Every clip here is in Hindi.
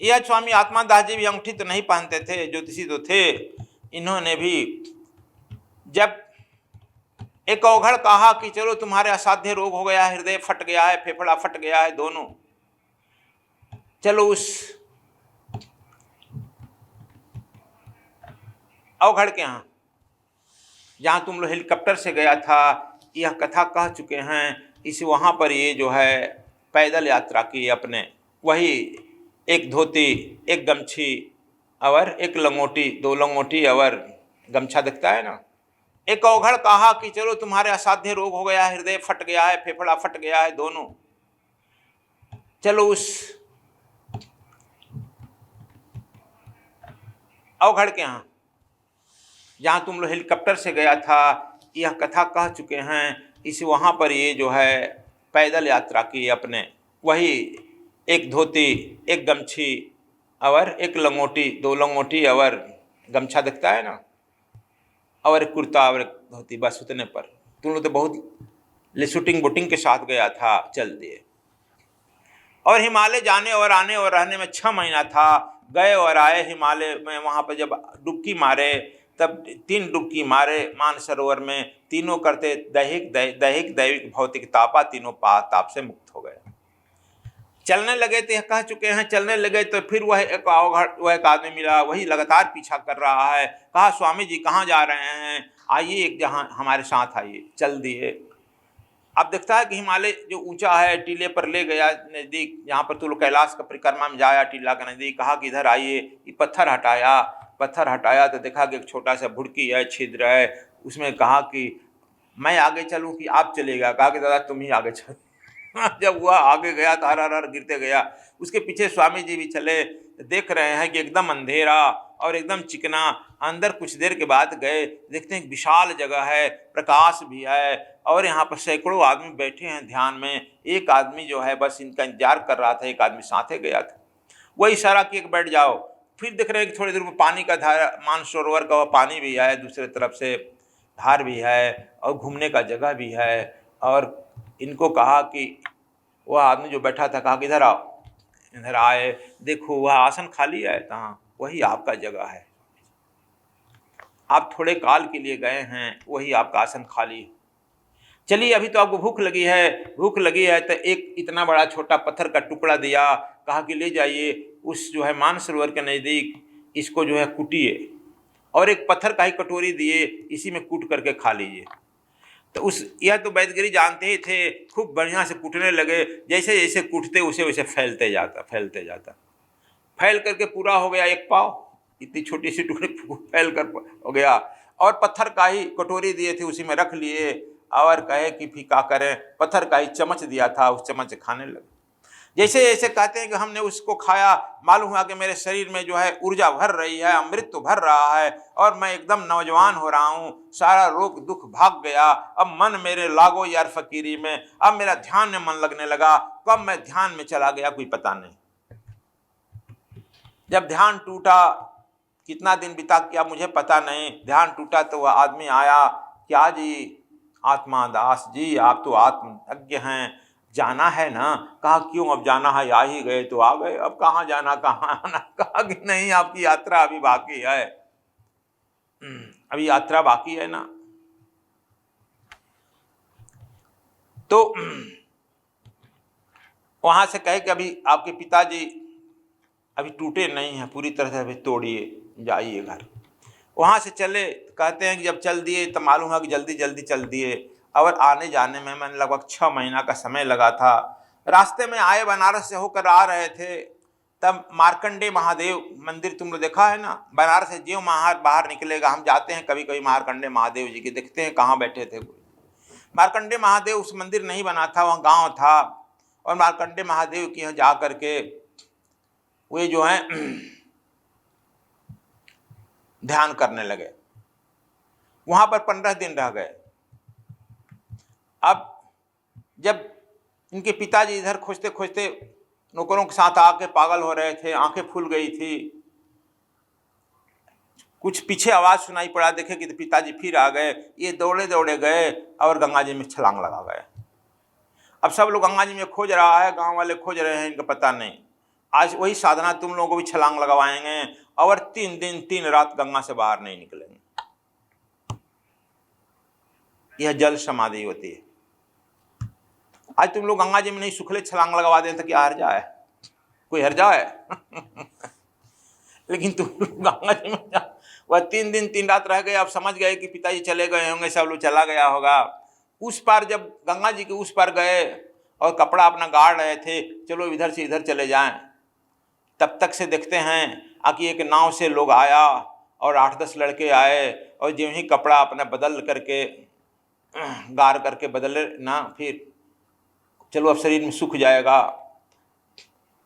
यह स्वामी आत्मादास जी भी अंगूठी तो नहीं पहनते थे, ज्योतिषी तो थे। इन्होंने भी जब एक अवघड़ कहा कि चलो तुम्हारे असाध्य रोग हो गया है, हृदय फट गया है, फेफड़ा फट गया है दोनों, चलो उस अवघड़ के यहाँ जहाँ तुम लोग हेलीकॉप्टर से गया था, यह कथा कह चुके हैं, इस वहाँ पर ये जो है पैदल यात्रा की अपने, वही एक धोती, एक गमछी और एक लंगोटी, 2 लंगोटी और गमछा दिखता है ना। एक अवघड़ कहा कि चलो तुम्हारे असाध्य रोग हो गया है, हृदय फट गया है, फेफड़ा फट गया है दोनों, चलो उस अवघड़ के यहाँ जहाँ तुम लोग हेलीकॉप्टर से गया था, यह कथा कह चुके हैं, इस वहाँ पर ये जो है पैदल यात्रा की अपने, वही एक धोती, एक गमछी और एक लंगोटी, 2 लंगोटी और गमछा दिखता है ना, और एक कुर्ता और एक धोती, बस उतने पर। तुम लोग तो बहुत शूटिंग बूटिंग के साथ गया था, चल दिए। और हिमालय जाने और आने और रहने में 6 महीना था, गए और आए हिमालय में। वहाँ पर जब डुबकी मारे तब 3 डुबकी मारे मानसरोवर में, तीनों करते दैहिक दैविक भौतिक तापा, तीनों ताप से मुक्त हो गए। चलने लगे तो कह चुके हैं, चलने लगे तो फिर वह एक आदमी मिला, वही लगातार पीछा कर रहा है। कहा स्वामी जी कहाँ जा रहे हैं, आइए एक जहाँ हमारे साथ आइए, चल दिए। अब देखता है कि हिमालय जो ऊंचा है, टीले पर ले गया नज़दीक, जहाँ पर तुम लोग कैलाश का परिक्रमा में जाया, टीला के नज़दीक। कहा कि इधर आइए, ये पत्थर हटाया तो देखा कि एक छोटा सा भुड़की है, छिद्र है उसमें। कहा कि मैं आगे चलूँ कि आप चलेगा? कहा कि दादा तुम ही आगे चलो। जब वह आगे गया तो हर गिरते गया, उसके पीछे स्वामी जी भी चले। देख रहे हैं कि एकदम अंधेरा और एकदम चिकना। अंदर कुछ देर के बाद गए, देखते हैं विशाल जगह है, प्रकाश भी है, और यहाँ पर सैकड़ों आदमी बैठे हैं ध्यान में। एक आदमी जो है बस इनका इंतजार कर रहा था, एक आदमी साथे गया था, वह इशारा किए कि बैठ जाओ। फिर देख रहे हैं कि थोड़ी देर में पानी का धारा, मानसरोवर का वह पानी भी है, दूसरे तरफ से धार भी है और घूमने का जगह भी है। और इनको कहा कि वह आदमी जो बैठा था, कहा कि इधर आओ। इधर आए, देखो वह आसन खाली है, हाँ वही आपका जगह है, आप थोड़े काल के लिए गए हैं, वही आपका आसन खाली है। चलिए अभी तो आपको भूख लगी है तो एक इतना बड़ा छोटा पत्थर का टुकड़ा दिया। कहा कि ले जाइए उस जो है मानसरोवर के नज़दीक, इसको जो है कूटिए, और एक पत्थर का ही कटोरी दिए, इसी में कूट करके खा लीजिए। तो यह तो वैद्यगिरी जानते ही थे, खूब बढ़िया से कूटने लगे। जैसे जैसे कूटते वैसे वैसे फैलते जाता, फैल करके पूरा हो गया 1 पाव, इतनी छोटी सी टुकड़ी फैल कर हो गया। और पत्थर का ही कटोरी दिए थे, उसी में रख लिए, और कहे कि फिर क्या करें, पत्थर का ही चम्मच दिया था, उस चम्मच से खाने लगे। जैसे जैसे कहते हैं कि हमने उसको खाया, मालूम हुआ कि मेरे शरीर में जो है ऊर्जा भर रही है, अमृत तो भर रहा है, और मैं एकदम नौजवान हो रहा हूँ, सारा रोग दुख भाग गया। अब मन मेरे लागो यार फकीरी में, अब मेरा ध्यान में मन लगने लगा। कब मैं ध्यान में चला गया कोई पता नहीं। जब ध्यान टूटा, कितना दिन बिता किया मुझे पता नहीं, ध्यान टूटा तो वह आदमी आया, क्या जी आत्मा दास जी, आप तो आत्मज्ञ हैं, जाना है ना? कहा क्यों, अब जाना है, आ ही गए तो आ गए, अब कहाँ जाना कहाँ आना? कहा कि नहीं, आपकी यात्रा अभी बाकी है, अभी यात्रा बाकी है ना। तो वहां से कहे कि अभी आपके पिताजी अभी टूटे नहीं हैं पूरी तरह से, अभी तोड़िए, जाइए घर। वहाँ से चले, कहते हैं कि जब चल दिए तो मालूम है कि जल्दी जल्दी चल दिए, और आने जाने में मैंने लगभग 6 महीना का समय लगा था। रास्ते में आए, बनारस से होकर आ रहे थे, तब मार्कंडे महादेव मंदिर तुम लोग देखा है ना, बनारस से ज्यों बाहर निकलेगा, हम जाते हैं कभी कभी मार्कंडे महादेव जी के, देखते हैं कहाँ बैठे थे कोई। मार्कंडे महादेव उस मंदिर नहीं बना था, वहाँ गाँव था, और मार्कंडे महादेव के यहाँ जा करके वे जो है ध्यान करने लगे। वहां पर 15 दिन रह गए। अब जब इनके पिताजी इधर खोजते खोजते नौकरों के साथ आके पागल हो रहे थे, आंखें फूल गई थी, कुछ पीछे आवाज सुनाई पड़ा, देखे कि तो पिताजी फिर आ गए। ये दौड़े दौड़े गए और गंगा जी में छलांग लगा गए। अब सब लोग गंगा जी में खोज रहा है, गांव वाले खोज रहे हैं, इनका पता नहीं। आज वही साधना तुम लोगों को भी छलांग लगवाएंगे और 3 दिन 3 रात गंगा से बाहर नहीं निकलेंगे। यह जल समाधि होती है। आज तुम लोग गंगा जी में नहीं सुखले छलांग लगवा दें तो क्या हर्जा है? कोई हर्जा है? लेकिन तुम गंगा जी में वह 3 दिन 3 रात रह गए। अब समझ गए कि पिताजी चले गए होंगे, सब लोग चला गया होगा। उस पार जब गंगा जी के उस पार गए और कपड़ा अपना गाड़ रहे थे, चलो इधर से इधर चले जाएं, तब तक से देखते हैं कि एक नाव से लोग आया और 8-10 लड़के आए और जो ही कपड़ा अपना बदल करके गार करके बदले ना, फिर चलो अब शरीर में सूख जाएगा,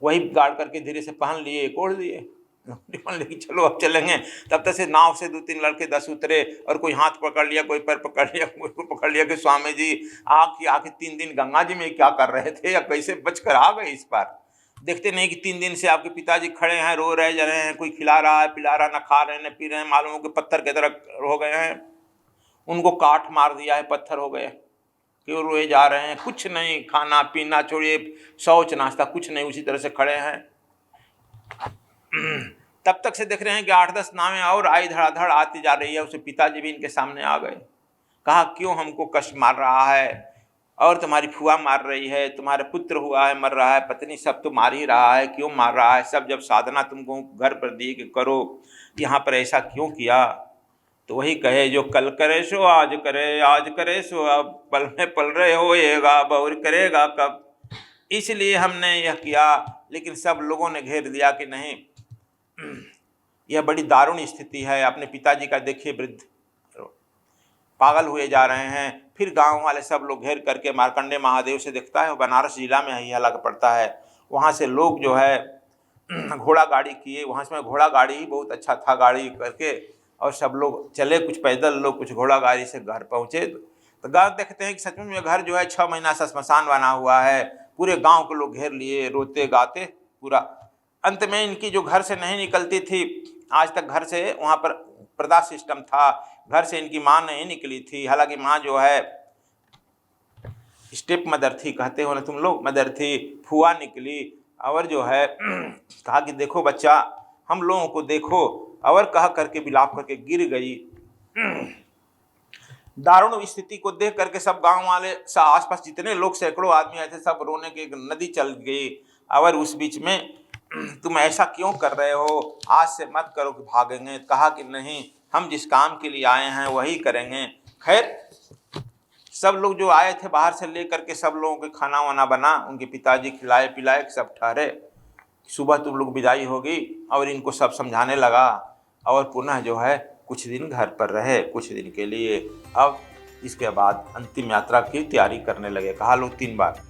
वही गाड़ करके धीरे से पहन लिए, ओढ़ लिए, लेकिन चलो अब चलेंगे। तब तक से नाव से 2-3 लड़के 10 उतरे और कोई हाथ पकड़ लिया, कोई पैर पकड़ लिया, कोई को पकड़ लिया कि स्वामी जी आके 3 दिन गंगा जी में क्या कर रहे थे या कैसे बचकर आ गए इस पार। देखते नहीं कि 3 दिन से आपके पिताजी खड़े हैं, रो रहे जा रहे हैं, कोई खिला रहा है, पिला रहा, न खा रहे हैं न पी रहे हैं, मालूम हो कि पत्थर की तरह हो गए हैं। उनको काट मार दिया है, पत्थर हो गए, क्यों रोए जा रहे हैं? कुछ नहीं, खाना पीना छोड़िए, शौच नाश्ता कुछ नहीं, उसी तरह से खड़े हैं। तब तक से देख रहे हैं कि 8-10 नावें और आई, धड़ाधड़ आती जा रही है। उसे पिताजी भी इनके सामने आ गए। कहा क्यों हमको कष्ट मार रहा है? और तुम्हारी फुआ मार रही है, तुम्हारे पुत्र हुआ है मर रहा है, पत्नी सब तो मार ही रहा है, क्यों मार रहा है? सब जब साधना तुमको घर पर दी कि करो, यहाँ पर ऐसा क्यों किया? तो वही कहे जो कल करे सो आज करे, आज करे सो अब पल में पल रहे होएगा, बहुर करेगा कब। इसलिए हमने यह किया। लेकिन सब लोगों ने घेर दिया कि नहीं, यह बड़ी दारुण स्थिति है। अपने पिताजी का देखिए, वृद्ध पागल हुए जा रहे हैं। फिर गांव वाले सब लोग घेर करके मार्कंडे महादेव से दिखता है, बनारस जिला में ही अलग पड़ता है। वहाँ से लोग जो है घोड़ा गाड़ी किए, वहाँ से घोड़ा गाड़ी ही बहुत अच्छा था, गाड़ी करके और सब लोग चले, कुछ पैदल लोग, कुछ घोड़ा गाड़ी से घर पहुँचे। तो गाँव देखते हैं कि सच में घर जो है 6 महीना से श्मशान बना हुआ है। पूरे गाँव के लोग घेर लिए, रोते गाते पूरा। अंत में इनकी जो घर से नहीं निकलती थी, आज तक घर से, वहाँ पर प्रदा सिस्टम था, घर से इनकी माँ नहीं निकली थी। हालांकि माँ जो है स्टेप मदर थी, कहते हो ना तुम लोग, मदर थी, फुआ निकली और जो है कहा कि देखो बच्चा, हम लोगों को देखो, और कह करके विलाप करके गिर गई। दारुण स्थिति को देख करके सब गांव वाले, आसपास जितने लोग, सैकड़ों आदमी आए थे, सब रोने के, नदी चल गई। और उस बीच में तुम ऐसा क्यों कर रहे हो? आज से मत करो कि भागेंगे। कहा कि नहीं, हम जिस काम के लिए आए हैं वही करेंगे। खैर सब लोग जो आए थे बाहर से ले करके, सब लोगों के खाना वाना बना, उनके पिताजी खिलाए पिलाए, सब ठहरे। सुबह तुम लोग विदाई होगी और इनको सब समझाने लगा और पुनः जो है कुछ दिन घर पर रहे, कुछ दिन के लिए। अब इसके बाद अंतिम यात्रा की तैयारी करने लगे। कहा लोग 3 बार।